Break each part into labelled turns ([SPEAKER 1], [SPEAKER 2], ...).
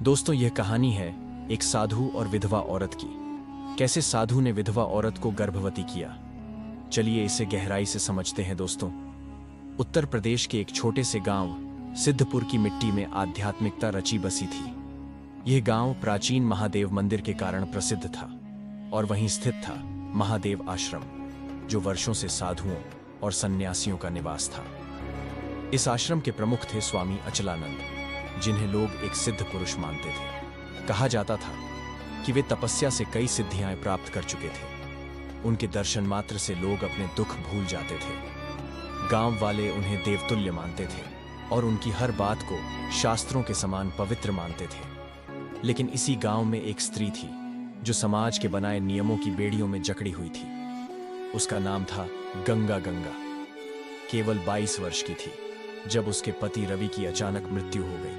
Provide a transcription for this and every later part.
[SPEAKER 1] दोस्तों, यह कहानी है एक साधु और विधवा औरत की। कैसे साधु ने विधवा औरत को गर्भवती किया, चलिए इसे गहराई से समझते हैं। दोस्तों, उत्तर प्रदेश के एक छोटे से गांव सिद्धपुर की मिट्टी में आध्यात्मिकता रची बसी थी। यह गांव प्राचीन महादेव मंदिर के कारण प्रसिद्ध था और वहीं स्थित था महादेव आश्रम, जो वर्षों से साधुओं और सन्यासियों का निवास था। इस आश्रम के प्रमुख थे स्वामी अचलानंद, जिन्हें लोग एक सिद्ध पुरुष मानते थे। कहा जाता था कि वे तपस्या से कई सिद्धियां प्राप्त कर चुके थे। उनके दर्शन मात्र से लोग अपने दुख भूल जाते थे। गांव वाले उन्हें देवतुल्य मानते थे और उनकी हर बात को शास्त्रों के समान पवित्र मानते थे। लेकिन इसी गांव में एक स्त्री थी जो समाज के बनाए नियमों की बेड़ियों में जकड़ी हुई थी। उसका नाम था गंगा। गंगा केवल 22 वर्ष की थी जब उसके पति रवि की अचानक मृत्यु हो गई।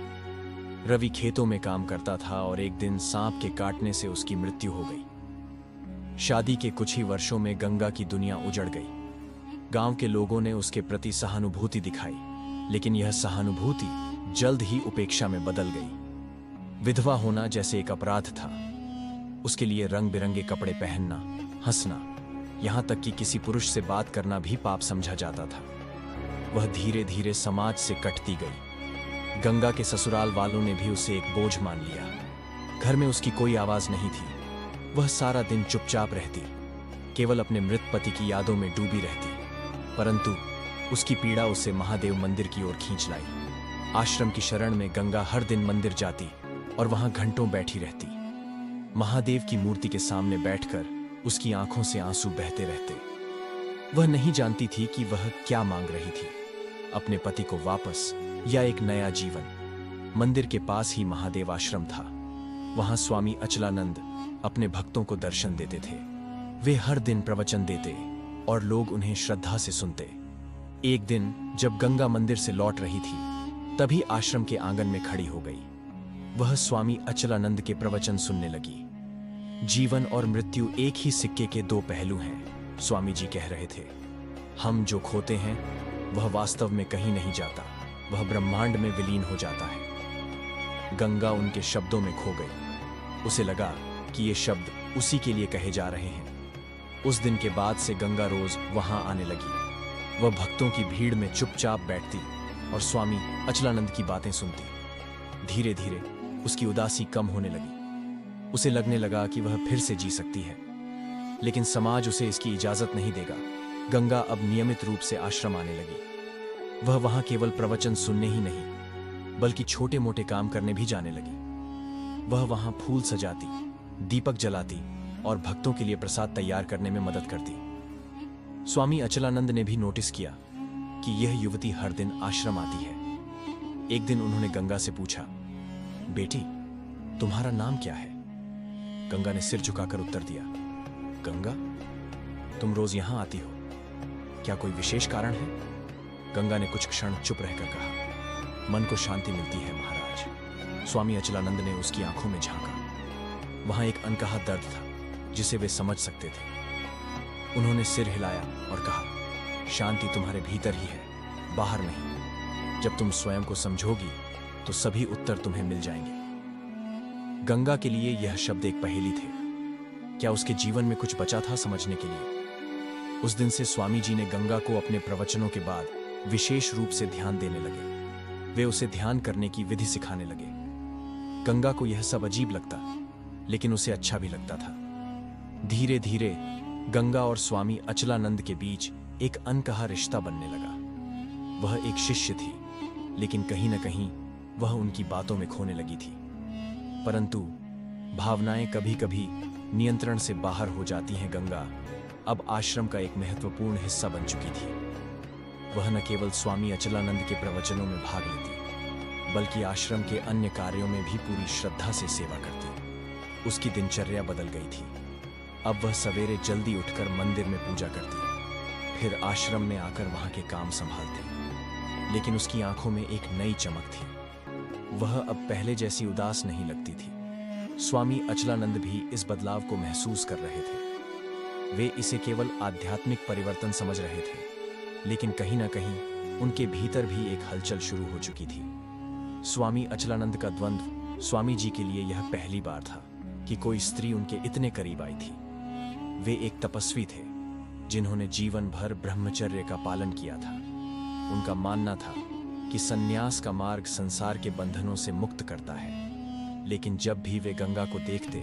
[SPEAKER 1] रवि खेतों में काम करता था और एक दिन सांप के काटने से उसकी मृत्यु हो गई। शादी के कुछ ही वर्षों में गंगा की दुनिया उजड़ गई। गांव के लोगों ने उसके प्रति सहानुभूति दिखाई, लेकिन यह सहानुभूति जल्द ही उपेक्षा में बदल गई। विधवा होना जैसे एक अपराध था। उसके लिए रंग बिरंगे कपड़े पहनना, हंसना, यहां तक कि किसी पुरुष से बात करना भी पाप समझा जाता था। वह धीरे धीरे समाज से कटती गई। गंगा के ससुराल वालों ने भी उसे एक बोझ मान लिया। घर में उसकी कोई आवाज नहीं थी। वह सारा दिन चुपचाप रहती, केवल अपने मृत पति की यादों में डूबी रहती। परंतु उसकी पीड़ा उसे महादेव मंदिर की ओर खींच लाई। आश्रम की शरण में गंगा हर दिन मंदिर जाती और वहां घंटों बैठी रहती। महादेव की मूर्ति के सामने बैठकर उसकी आंखों से आंसू बहते रहते। वह नहीं जानती थी कि वह क्या मांग रही थी, अपने पति को वापस या एक नया जीवन। मंदिर के पास ही महादेव आश्रम था। वहां स्वामी अचलानंद अपने भक्तों को दर्शन देते थे। वे हर दिन प्रवचन देते और लोग उन्हें श्रद्धा से सुनते। एक दिन जब गंगा मंदिर से लौट रही थी, तभी आश्रम के आंगन में खड़ी हो गई। वह स्वामी अचलानंद के प्रवचन सुनने लगी। जीवन और मृत्यु एक ही सिक्के के दो पहलू हैं, स्वामी जी कह रहे थे। हम जो खोते हैं वह वास्तव में कहीं नहीं जाता, वह ब्रह्मांड में विलीन हो जाता है। गंगा उनके शब्दों में खो गई। उसे लगा कि ये शब्द उसी के लिए कहे जा रहे हैं। उस दिन के बाद से गंगा रोज वहां आने लगी। वह भक्तों की भीड़ में चुपचाप बैठती और स्वामी अचलानंद की बातें सुनती। धीरे धीरे उसकी उदासी कम होने लगी। उसे लगने लगा कि वह फिर से जी सकती है, लेकिन समाज उसे इसकी इजाजत नहीं देगा। गंगा अब नियमित रूप से आश्रम आने लगी। वह वहां केवल प्रवचन सुनने ही नहीं, बल्कि छोटे मोटे काम करने भी जाने लगी। वह वहां फूल सजाती, दीपक जलाती और भक्तों के लिए प्रसाद तैयार करने में मदद करती। स्वामी अचलानंद ने भी नोटिस किया कि यह युवती हर दिन आश्रम आती है। एक दिन उन्होंने गंगा से पूछा, बेटी, तुम्हारा नाम क्या है? गंगा ने सिर झुकाकर उत्तर दिया, गंगा, तुम रोज यहां आती हो, क्या कोई विशेष कारण है? गंगा ने कुछ क्षण चुप रहकर कहा, मन को शांति मिलती है महाराज। स्वामी अचलानंद ने उसकी आंखों में झांका। वहां एक अनकहा दर्द था जिसे वे समझ सकते थे। उन्होंने सिर हिलाया और कहा, शांति तुम्हारे भीतर ही है, बाहर नहीं। जब तुम स्वयं को समझोगी तो सभी उत्तर तुम्हें मिल जाएंगे। गंगा के लिए यह शब्द एक पहेली थे। क्या उसके जीवन में कुछ बचा था समझने के लिए? उस दिन से स्वामी जी ने गंगा को अपने प्रवचनों के बाद विशेष रूप से ध्यान देने लगे। वे उसे ध्यान करने की विधि सिखाने लगे। गंगा को यह सब अजीब लगता, लेकिन उसे अच्छा भी लगता था। धीरे धीरे गंगा और स्वामी अचलानंद के बीच एक अनकहा रिश्ता बनने लगा। वह एक शिष्य थी, लेकिन कहीं न कहीं वह उनकी बातों में खोने लगी थी। परंतु भावनाएं कभी कभी नियंत्रण से बाहर हो जाती हैं। गंगा अब आश्रम का एक महत्वपूर्ण हिस्सा बन चुकी थी। वह न केवल स्वामी अचलानंद के प्रवचनों में भाग लेती, बल्कि आश्रम के अन्य कार्यों में भी पूरी श्रद्धा से सेवा करती। उसकी दिनचर्या बदल गई थी। अब वह सवेरे जल्दी उठकर मंदिर में पूजा करती, फिर आश्रम में आकर वहां के काम संभालती। लेकिन उसकी आंखों में एक नई चमक थी। वह अब पहले जैसी उदास नहीं लगती थी। स्वामी अचलानंद भी इस बदलाव को महसूस कर रहे थे। वे इसे केवल आध्यात्मिक परिवर्तन समझ रहे थे, लेकिन कहीं ना कहीं उनके भीतर भी एक हलचल शुरू हो चुकी थी। स्वामी अचलानंद का द्वंद्व स्वामी जी के लिए यह पहली बार था कि कोई स्त्री उनके इतने करीब आई थी। वे एक तपस्वी थे जिन्होंने जीवन भर ब्रह्मचर्य का पालन किया था। उनका मानना था कि सन्यास का मार्ग संसार के बंधनों से मुक्त करता है। लेकिन जब भी वे गंगा को देखते,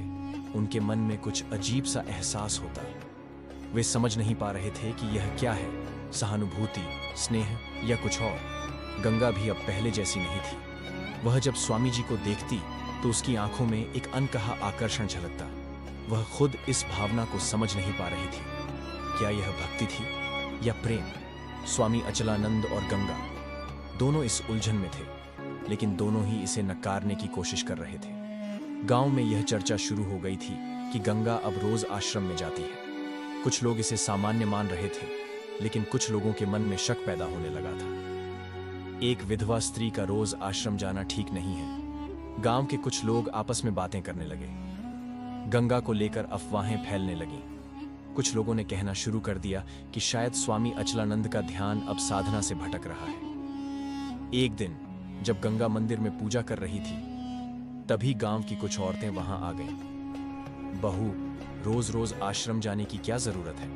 [SPEAKER 1] उनके मन में कुछ अजीब सा एहसास होता। वे समझ नहीं पा रहे थे कि यह क्या है, सहानुभूति, स्नेह या कुछ और। गंगा भी अब पहले जैसी नहीं थी। वह जब स्वामी जी को देखती तो उसकी आंखों में एक अनकहा आकर्षण झलकता। वह खुद इस भावना को समझ नहीं पा रही थी। क्या यह भक्ति थी या प्रेम? स्वामी अचलानंद और गंगा दोनों इस उलझन में थे, लेकिन दोनों ही इसे नकारने की कोशिश कर रहे थे। गांव में यह चर्चा शुरू हो गई थी कि गंगा अब रोज आश्रम में जाती है। कुछ लोग इसे सामान्य मान रहे थे, लेकिन कुछ लोगों के मन में शक पैदा होने लगा था। एक विधवा स्त्री का रोज आश्रम जाना ठीक नहीं है। गांव के कुछ लोग आपस में बातें करने लगे। गंगा को लेकर अफवाहें फैलने लगी। कुछ लोगों ने कहना शुरू कर दिया कि शायद स्वामी अचलानंद का ध्यान अब साधना से भटक रहा है। एक दिन जब गंगा मंदिर में पूजा कर रही थी, तभी गांव की कुछ औरतें वहां आ गईं। बहू, रोज रोज आश्रम जाने की क्या जरूरत है?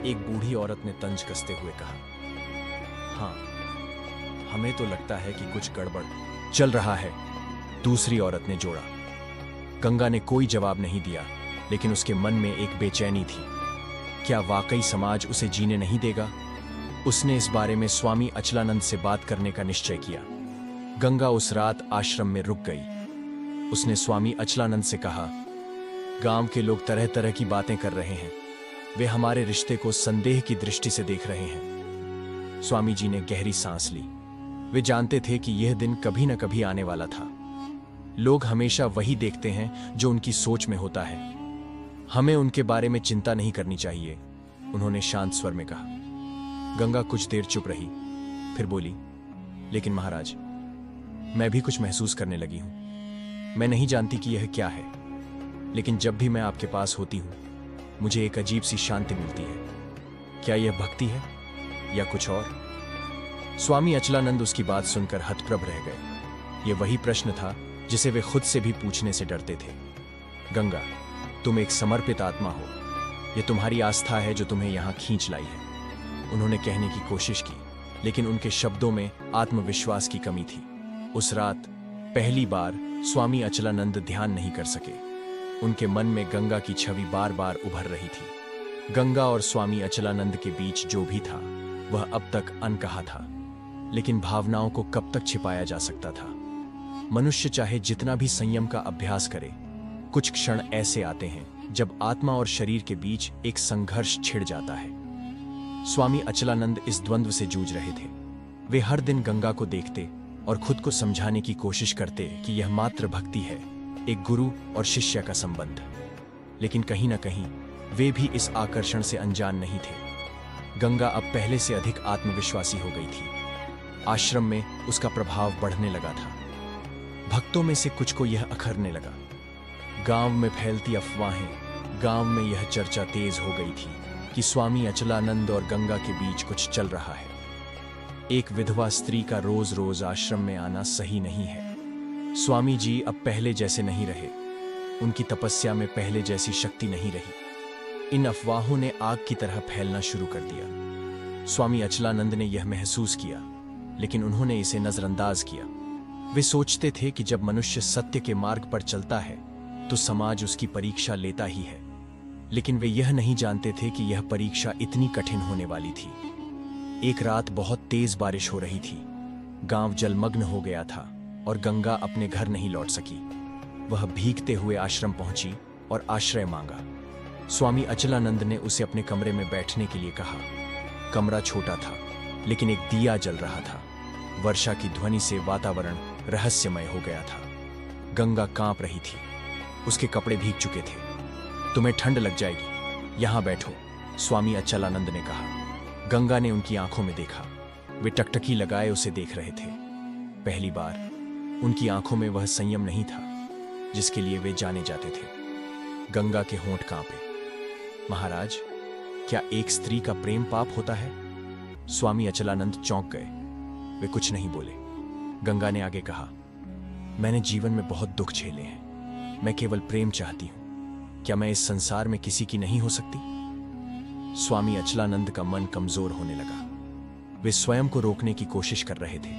[SPEAKER 1] एक बूढ़ी औरत ने तंज कसते हुए कहा। हाँ, हमें तो लगता है कि कुछ गड़बड़ चल रहा है, दूसरी औरत ने जोड़ा। गंगा ने कोई जवाब नहीं दिया, लेकिन उसके मन में एक बेचैनी थी। क्या वाकई समाज उसे जीने नहीं देगा? उसने इस बारे में स्वामी अचलानंद से बात करने का निश्चय किया। गंगा उस रात आश्रम में रुक गई। उसने स्वामी अचलानंद से कहा, गांव के लोग तरह तरह की बातें कर रहे हैं। वे हमारे रिश्ते को संदेह की दृष्टि से देख रहे हैं। स्वामी जी ने गहरी सांस ली। वे जानते थे कि यह दिन कभी न कभी आने वाला था। लोग हमेशा वही देखते हैं जो उनकी सोच में होता है। हमें उनके बारे में चिंता नहीं करनी चाहिए, उन्होंने शांत स्वर में कहा। गंगा कुछ देर चुप रही, फिर बोली, लेकिन महाराज, मैं भी कुछ महसूस करने लगी हूं। मैं नहीं जानती कि यह क्या है, लेकिन जब भी मैं आपके पास होती हूं, मुझे एक अजीब सी शांति मिलती है। क्या यह भक्ति है या कुछ और? स्वामी अचलानंद उसकी बात सुनकर हतप्रभ रह गए। यह वही प्रश्न था जिसे वे खुद से भी पूछने से डरते थे। गंगा, तुम एक समर्पित आत्मा हो। यह तुम्हारी आस्था है जो तुम्हें यहां खींच लाई है, उन्होंने कहने की कोशिश की, लेकिन उनके शब्दों में आत्मविश्वास की कमी थी। उस रात पहली बार स्वामी अचलानंद ध्यान नहीं कर सके। उनके मन में गंगा की छवि बार बार उभर रही थी। गंगा और स्वामी अचलानंद के बीच जो भी था वह अब तक अनकहा था, लेकिन भावनाओं को कब तक छिपाया जा सकता था? मनुष्य चाहे जितना भी संयम का अभ्यास करे, कुछ क्षण ऐसे आते हैं जब आत्मा और शरीर के बीच एक संघर्ष छिड़ जाता है। स्वामी अचलानंद इस द्वंद्व से जूझ रहे थे। वे हर दिन गंगा को देखते और खुद को समझाने की कोशिश करते कि यह मात्र भक्ति है, एक गुरु और शिष्य का संबंध। लेकिन कहीं ना कहीं वे भी इस आकर्षण से अनजान नहीं थे। गंगा अब पहले से अधिक आत्मविश्वासी हो गई थी। आश्रम में उसका प्रभाव बढ़ने लगा था। भक्तों में से कुछ को यह अखरने लगा। गांव में फैलती अफवाहें, गांव में यह चर्चा तेज हो गई थी कि स्वामी अचलानंद और गंगा के बीच कुछ चल रहा है। एक विधवा स्त्री का रोज रोज आश्रम में आना सही नहीं है। स्वामी जी अब पहले जैसे नहीं रहे। उनकी तपस्या में पहले जैसी शक्ति नहीं रही। इन अफवाहों ने आग की तरह फैलना शुरू कर दिया। स्वामी अचलानंद ने यह महसूस किया, लेकिन उन्होंने इसे नजरअंदाज किया। वे सोचते थे कि जब मनुष्य सत्य के मार्ग पर चलता है तो समाज उसकी परीक्षा लेता ही है, लेकिन वे यह नहीं जानते थे कि यह परीक्षा इतनी कठिन होने वाली थी। एक रात बहुत तेज बारिश हो रही थी। गांव जलमग्न हो गया था और गंगा अपने घर नहीं लौट सकी। वह भीगते हुए आश्रम पहुंची और आश्रय मांगा। स्वामी अचलानंद ने उसे अपने कमरे में बैठने के लिए कहा। कमरा छोटा था, लेकिन एक दिया जल रहा था। वर्षा की ध्वनि से वातावरण रहस्यमय हो गया था। गंगा कांप रही थी। उसके कपड़े भीग चुके थे। तुम्हें ठंड लग जाएगी, यहां बैठो, स्वामी अचलानंद ने कहा। गंगा ने उनकी आंखों में देखा। वे टकटकी लगाए उसे देख रहे थे। पहली बार उनकी आंखों में वह संयम नहीं था जिसके लिए वे जाने जाते थे। गंगा के होंठ कांपे। महाराज, क्या एक स्त्री का प्रेम पाप होता है? स्वामी अचलानंद चौंक गए। वे कुछ नहीं बोले। गंगा ने आगे कहा, मैंने जीवन में बहुत दुख झेले हैं। मैं केवल प्रेम चाहती हूं। क्या मैं इस संसार में किसी की नहीं हो सकती? स्वामी अचलानंद का मन कमजोर होने लगा। वे स्वयं को रोकने की कोशिश कर रहे थे,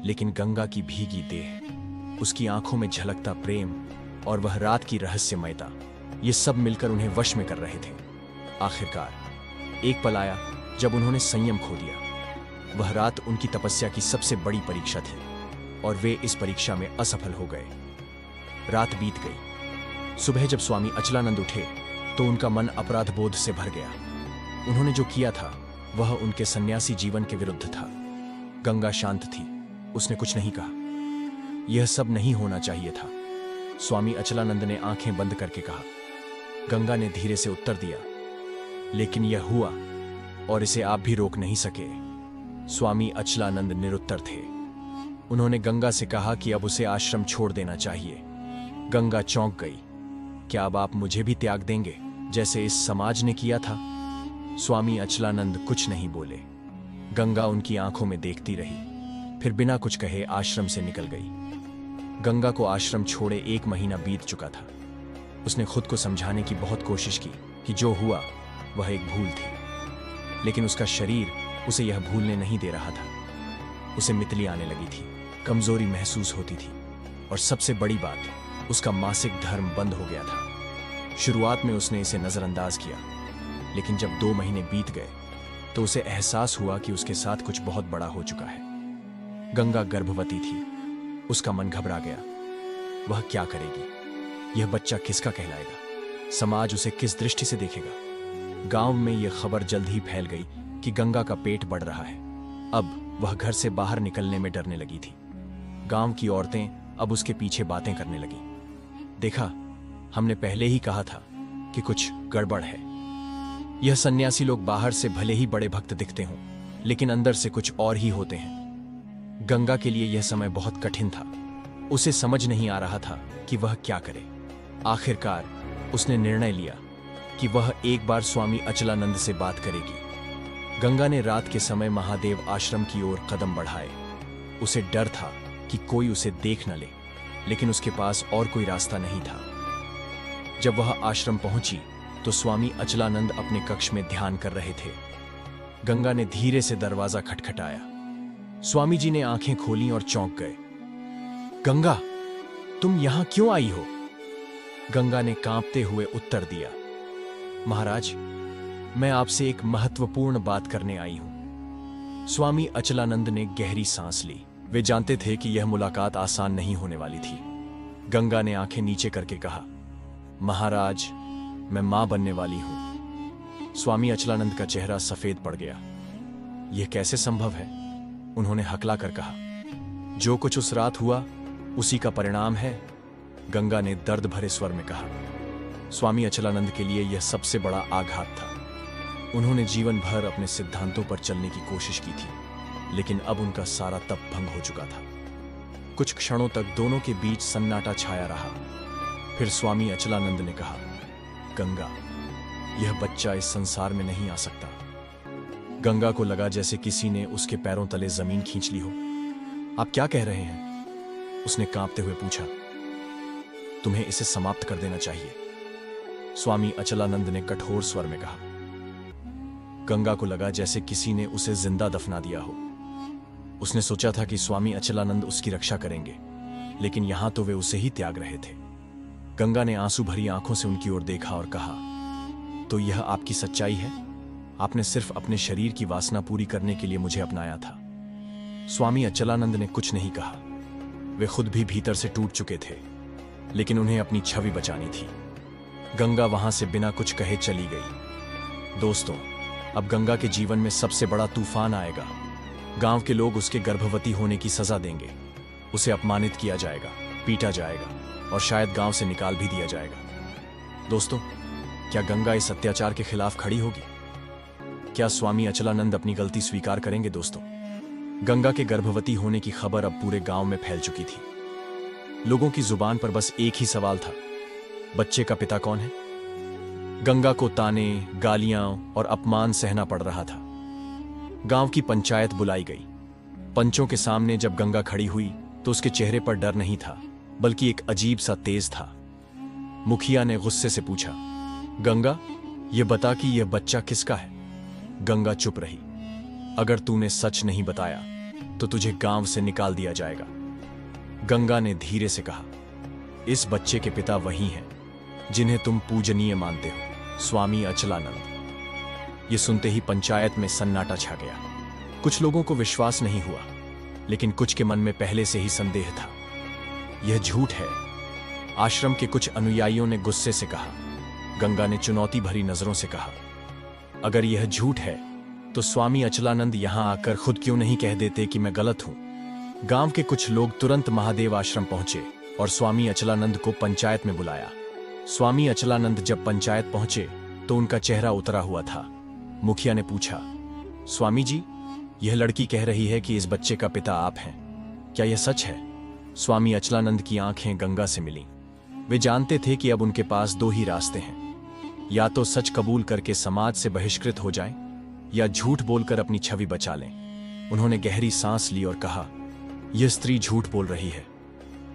[SPEAKER 1] लेकिन गंगा की भीगी देह, उसकी आंखों में झलकता प्रेम और वह रात की रहस्यमयता, ये सब मिलकर उन्हें वश में कर रहे थे। आखिरकार एक पल आया जब उन्होंने संयम खो दिया। वह रात उनकी तपस्या की सबसे बड़ी परीक्षा थी और वे इस परीक्षा में असफल हो गए। रात बीत गई। सुबह जब स्वामी अचलानंद उठे तो उनका मन अपराध बोध से भर गया। उन्होंने जो किया था वह उनके सन्यासी जीवन के विरुद्ध था। गंगा शांत थी, उसने कुछ नहीं कहा। यह सब नहीं होना चाहिए था। स्वामी अचलानंद ने आंखें बंद करके कहा। गंगा ने धीरे से उत्तर दिया, लेकिन यह हुआ और इसे आप भी रोक नहीं सके। स्वामी अचलानंद निरुत्तर थे। उन्होंने गंगा से कहा कि अब उसे आश्रम छोड़ देना चाहिए। गंगा चौंक गई। क्या अब आप मुझे भी त्याग देंगे जैसे इस समाज ने किया था? स्वामी अचलानंद कुछ नहीं बोले। गंगा उनकी आंखों में देखती रही, फिर बिना कुछ कहे आश्रम से निकल गई। गंगा को आश्रम छोड़े 1 महीना बीत चुका था। उसने खुद को समझाने की बहुत कोशिश की कि जो हुआ वह एक भूल थी, लेकिन उसका शरीर उसे यह भूलने नहीं दे रहा था। उसे मितली आने लगी थी, कमजोरी महसूस होती थी और सबसे बड़ी बात, उसका मासिक धर्म बंद हो गया था। शुरुआत में उसने इसे नजरअंदाज किया, लेकिन जब 2 महीने बीत गए तो उसे एहसास हुआ कि उसके साथ कुछ बहुत बड़ा हो चुका है। गंगा गर्भवती थी। उसका मन घबरा गया। वह क्या करेगी? यह बच्चा किसका कहलाएगा? समाज उसे किस दृष्टि से देखेगा? गांव में यह खबर जल्द ही फैल गई कि गंगा का पेट बढ़ रहा है। अब वह घर से बाहर निकलने में डरने लगी थी। गांव की औरतें अब उसके पीछे बातें करने लगी। देखा, हमने पहले ही कहा था कि कुछ गड़बड़ है। यह सन्यासी लोग बाहर से भले ही बड़े भक्त दिखते हों, लेकिन अंदर से कुछ और ही होते हैं। गंगा के लिए यह समय बहुत कठिन था। उसे समझ नहीं आ रहा था कि वह क्या करे। आखिरकार उसने निर्णय लिया कि वह एक बार स्वामी अचलानंद से बात करेगी। गंगा ने रात के समय महादेव आश्रम की ओर कदम बढ़ाए। उसे डर था कि कोई उसे देख न ले, लेकिन उसके पास और कोई रास्ता नहीं था। जब वह आश्रम पहुंची तो स्वामी अचलानंद अपने कक्ष में ध्यान कर रहे थे। गंगा ने धीरे से दरवाजा खटखटाया। स्वामी जी ने आंखें खोलीं और चौंक गए। गंगा, तुम यहां क्यों आई हो? गंगा ने कांपते हुए उत्तर दिया, महाराज, मैं आपसे एक महत्वपूर्ण बात करने आई हूं। स्वामी अचलानंद ने गहरी सांस ली। वे जानते थे कि यह मुलाकात आसान नहीं होने वाली थी। गंगा ने आंखें नीचे करके कहा, महाराज, मैं मां बनने वाली हूं। स्वामी अचलानंद का चेहरा सफेद पड़ गया। यह कैसे संभव है? उन्होंने हकला कर कहा, जो कुछ उस रात हुआ उसी का परिणाम है। गंगा ने दर्द भरे स्वर में कहा। स्वामी अचलानंद के लिए यह सबसे बड़ा आघात था। उन्होंने जीवन भर अपने सिद्धांतों पर चलने की कोशिश की थी, लेकिन अब उनका सारा तप भंग हो चुका था। कुछ क्षणों तक दोनों के बीच सन्नाटा छाया रहा। फिर स्वामी अचलानंद ने कहा, गंगा, यह बच्चा इस संसार में नहीं आ सकता। गंगा को लगा जैसे किसी ने उसके पैरों तले जमीन खींच ली हो। आप क्या कह रहे हैं? उसने कांपते हुए पूछा। तुम्हें इसे समाप्त कर देना चाहिए, स्वामी अचलानंद ने कठोर स्वर में कहा। गंगा को लगा जैसे किसी ने उसे जिंदा दफना दिया हो। उसने सोचा था कि स्वामी अचलानंद उसकी रक्षा करेंगे, लेकिन यहां तो वे उसे ही त्याग रहे थे। गंगा ने आंसू भरी आंखों से उनकी ओर देखा और कहा, तो यह आपकी सच्चाई है? आपने सिर्फ अपने शरीर की वासना पूरी करने के लिए मुझे अपनाया था। स्वामी अचलानंद ने कुछ नहीं कहा। वे खुद भी भीतर से टूट चुके थे, लेकिन उन्हें अपनी छवि बचानी थी। गंगा वहां से बिना कुछ कहे चली गई। दोस्तों, अब गंगा के जीवन में सबसे बड़ा तूफान आएगा। गांव के लोग उसके गर्भवती होने की सजा देंगे। उसे अपमानित किया जाएगा, पीटा जाएगा और शायद गांव से निकाल भी दिया जाएगा। दोस्तों, क्या गंगा इस अत्याचार के खिलाफ खड़ी होगी? क्या स्वामी अचलानंद अपनी गलती स्वीकार करेंगे? दोस्तों, गंगा के गर्भवती होने की खबर अब पूरे गांव में फैल चुकी थी। लोगों की जुबान पर बस एक ही सवाल था, बच्चे का पिता कौन है? गंगा को ताने, गालियां और अपमान सहना पड़ रहा था। गांव की पंचायत बुलाई गई। पंचों के सामने जब गंगा खड़ी हुई तो उसके चेहरे पर डर नहीं था, बल्कि एक अजीब सा तेज था। मुखिया ने गुस्से से पूछा, गंगा, ये बता कि यह बच्चा किसका है? गंगा चुप रही। अगर तूने सच नहीं बताया तो तुझे गांव से निकाल दिया जाएगा। गंगा ने धीरे से कहा, इस बच्चे के पिता वही हैं जिन्हें तुम पूजनीय मानते हो, स्वामी अचलानंद। ये सुनते ही पंचायत में सन्नाटा छा गया। कुछ लोगों को विश्वास नहीं हुआ, लेकिन कुछ के मन में पहले से ही संदेह था। यह झूठ है, आश्रम के कुछ अनुयायियों ने गुस्से से कहा। गंगा ने चुनौती भरी नजरों से कहा, अगर यह झूठ है तो स्वामी अचलानंद यहां आकर खुद क्यों नहीं कह देते कि मैं गलत हूं? गांव के कुछ लोग तुरंत महादेव आश्रम पहुंचे और स्वामी अचलानंद को पंचायत में बुलाया। स्वामी अचलानंद जब पंचायत पहुंचे तो उनका चेहरा उतरा हुआ था। मुखिया ने पूछा, स्वामी जी, यह लड़की कह रही है कि इस बच्चे का पिता आप हैं, क्या यह सच है? स्वामी अचलानंद की आंखें गंगा से मिलीं। वे जानते थे कि अब उनके पास दो ही रास्ते हैं, या तो सच कबूल करके समाज से बहिष्कृत हो जाएं, या झूठ बोलकर अपनी छवि बचा लें। उन्होंने गहरी सांस ली और कहा, यह स्त्री झूठ बोल रही है।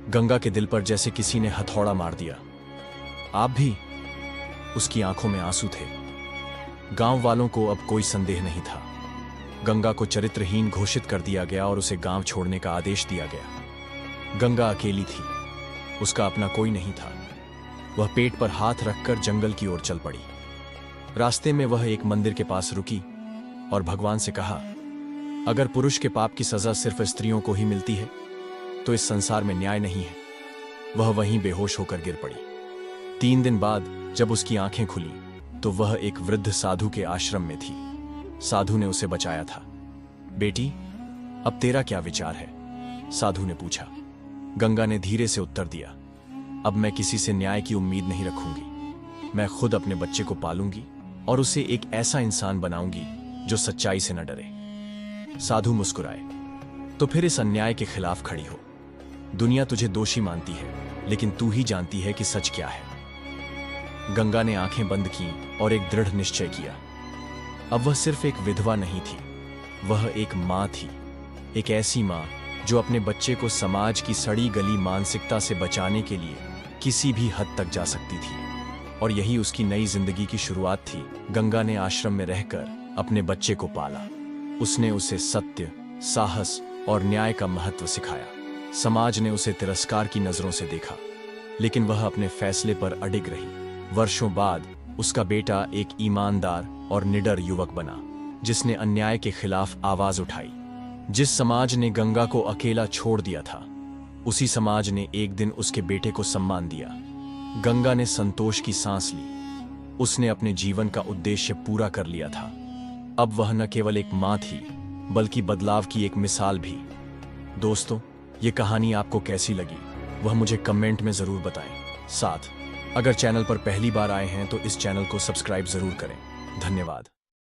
[SPEAKER 1] गंगा के दिल पर जैसे किसी ने हथौड़ा मार दिया। आप भी? उसकी आंखों में आंसू थे। गांव वालों को अब कोई संदेह नहीं था। गंगा को चरित्रहीन घोषित कर दिया गया और उसे गांव छोड़ने का आदेश दिया गया। गंगा अकेली थी, उसका अपना कोई नहीं था। वह पेट पर हाथ रखकर जंगल की ओर चल पड़ी। रास्ते में वह एक मंदिर के पास रुकी और भगवान से कहा, अगर पुरुष के पाप की सजा सिर्फ स्त्रियों को ही मिलती है तो इस संसार में न्याय नहीं है। वह वहीं बेहोश होकर गिर पड़ी। 3 दिन बाद जब उसकी आंखें खुली तो वह एक वृद्ध साधु के आश्रम में थी। साधु ने उसे बचाया था। बेटी, अब तेरा क्या विचार है? साधु ने पूछा। गंगा ने धीरे से उत्तर दिया, अब मैं किसी से न्याय की उम्मीद नहीं रखूंगी। मैं खुद अपने बच्चे को पालूंगी और उसे एक ऐसा इंसान बनाऊंगी जो सच्चाई से न डरे। साधु मुस्कुराए, तो फिर इस अन्याय के खिलाफ खड़ी हो। दुनिया तुझे दोषी मानती है, लेकिन तू ही जानती है कि सच क्या है। गंगा ने आंखें बंद की और एक दृढ़ निश्चय किया। अब वह सिर्फ एक विधवा नहीं थी, वह एक मां थी। एक ऐसी मां जो अपने बच्चे को समाज की सड़ी गली मानसिकता से बचाने के लिए किसी भी हद तक जा सकती थी। और यही उसकी नई जिंदगी की शुरुआत थी। गंगा ने आश्रम में रहकर अपने बच्चे को पाला। उसने उसे सत्य, साहस और न्याय का महत्व सिखाया। समाज ने उसे तिरस्कार की नजरों से देखा, लेकिन वह अपने फैसले पर अडिग रही। वर्षों बाद उसका बेटा एक ईमानदार और निडर युवक बना, जिसने अन्याय के खिलाफ आवाज उठाई। जिस समाज ने गंगा को अकेला छोड़ दिया था, उसी समाज ने एक दिन उसके बेटे को सम्मान दिया। गंगा ने संतोष की सांस ली। उसने अपने जीवन का उद्देश्य पूरा कर लिया था। अब वह न केवल एक मां थी, बल्कि बदलाव की एक मिसाल भी। दोस्तों, ये कहानी आपको कैसी लगी वह मुझे कमेंट में जरूर बताएं। साथ अगर चैनल पर पहली बार आए हैं तो इस चैनल को सब्सक्राइब जरूर करें। धन्यवाद।